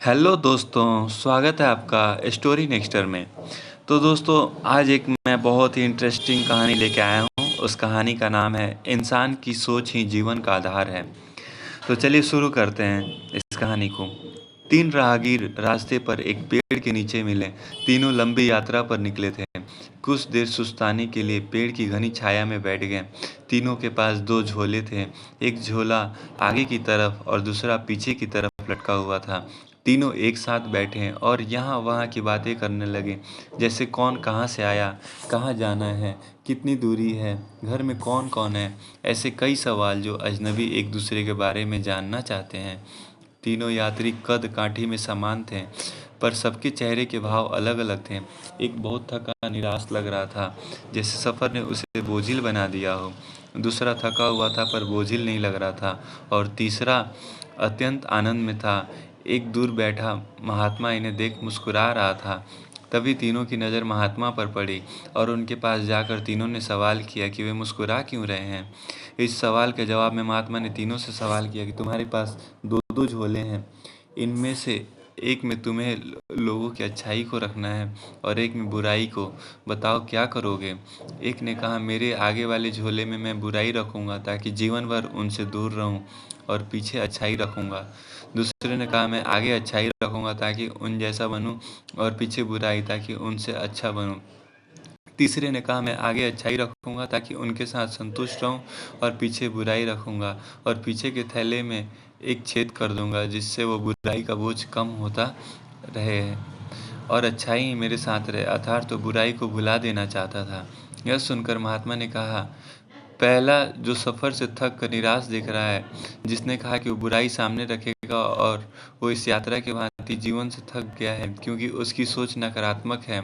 Hello दोस्तों, स्वागत है आपका स्टोरी नेक्स्टर में। तो दोस्तों, आज एक मैं बहुत ही इंटरेस्टिंग कहानी लेके आया हूँ। उस कहानी का नाम है इंसान की सोच ही जीवन का आधार है। तो चलिए शुरू करते हैं इस कहानी को। तीन राहगीर रास्ते पर एक पेड़ के नीचे मिले। तीनों लंबी यात्रा पर निकले थे। कुछ देर सुस्ताने के लिए पेड़ की घनी छाया में बैठ गए। तीनों के पास दो झोले थे। एक झोला आगे की तरफ और दूसरा पीछे की तरफ लटका हुआ था। तीनों एक साथ बैठे और यहाँ वहाँ की बातें करने लगे, जैसे कौन कहाँ से आया, कहाँ जाना है, कितनी दूरी है, घर में कौन कौन है। ऐसे कई सवाल जो अजनबी एक दूसरे के बारे में जानना चाहते हैं। तीनों यात्री कद काठी में समान थे, पर सबके चेहरे के भाव अलग अलग थे। एक बहुत थका निराश लग रहा था, जैसे सफ़र ने उसे बोझिल बना दिया हो। दूसरा थका हुआ था पर बोझिल नहीं लग रहा था, और तीसरा अत्यंत आनंद में था। एक दूर बैठा महात्मा इन्हें देख मुस्कुरा रहा था। तभी तीनों की नज़र महात्मा पर पड़ी और उनके पास जाकर तीनों ने सवाल किया कि वे मुस्कुरा क्यों रहे हैं। इस सवाल के जवाब में महात्मा ने तीनों से सवाल किया कि तुम्हारे पास दो दो झोले हैं, इनमें से एक में तुम्हें लोगों की अच्छाई को रखना है और एक में बुराई को। बताओ क्या करोगे। एक ने कहा, मेरे आगे वाले झोले में मैं बुराई रखूंगा ताकि जीवन भर उनसे दूर रहूं, और पीछे अच्छाई रखूंगा। दूसरे ने कहा, मैं आगे अच्छाई रखूंगा ताकि उन जैसा बनूं, और पीछे बुराई ताकि उनसे अच्छा बनूं। तीसरे ने कहा, मैं आगे अच्छाई रखूंगा ताकि उनके साथ संतुष्ट रहूं, और पीछे बुराई रखूंगा और पीछे के थैले में एक छेद कर दूंगा जिससे वो बुराई का बोझ कम होता रहे, और अच्छाई ही मेरे साथ रहे। अर्थात तो बुराई को भुला देना चाहता था। यह सुनकर महात्मा ने कहा, पहला जो सफ़र से थक कर निराश दिख रहा है, जिसने कहा कि वो बुराई सामने रखेगा, और वो इस यात्रा के भांति जीवन से थक गया है क्योंकि उसकी सोच नकारात्मक है,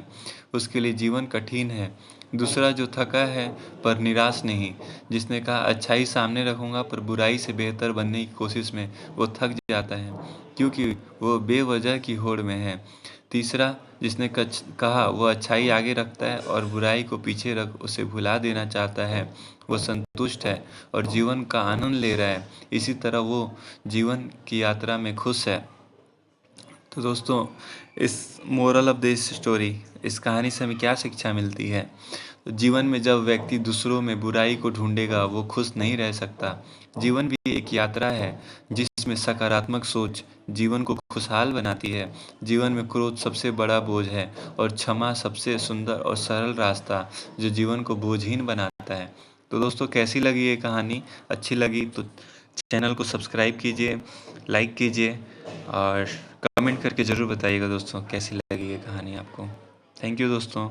उसके लिए जीवन कठिन है। दूसरा जो थका है पर निराश नहीं, जिसने कहा अच्छाई सामने रखूंगा पर बुराई से बेहतर बनने की कोशिश में वो थक जाता है क्योंकि वो बेवजह की होड़ में है। तीसरा जिसने कहा वो अच्छाई आगे रखता है और बुराई को पीछे रख उसे भुला देना चाहता है, वो संतुष्ट है और जीवन का आनंद ले रहा है। इसी तरह वो जीवन की यात्रा में खुश है। तो दोस्तों, इस मोरल ऑफ दिस स्टोरी, इस कहानी से हमें क्या शिक्षा मिलती है। तो जीवन में जब व्यक्ति दूसरों में बुराई को ढूंढेगा वो खुश नहीं रह सकता। जीवन भी एक यात्रा है जिसमें सकारात्मक सोच जीवन को खुशहाल बनाती है। जीवन में क्रोध सबसे बड़ा बोझ है और क्षमा सबसे सुंदर और सरल रास्ता जो जीवन को बोझहीन बनाता है। तो दोस्तों, कैसी लगी ये कहानी। अच्छी लगी तो चैनल को सब्सक्राइब कीजिए, लाइक कीजिए, और कमेंट करके ज़रूर बताइएगा दोस्तों कैसी लगी ये कहानी आपको। थैंक यू दोस्तों।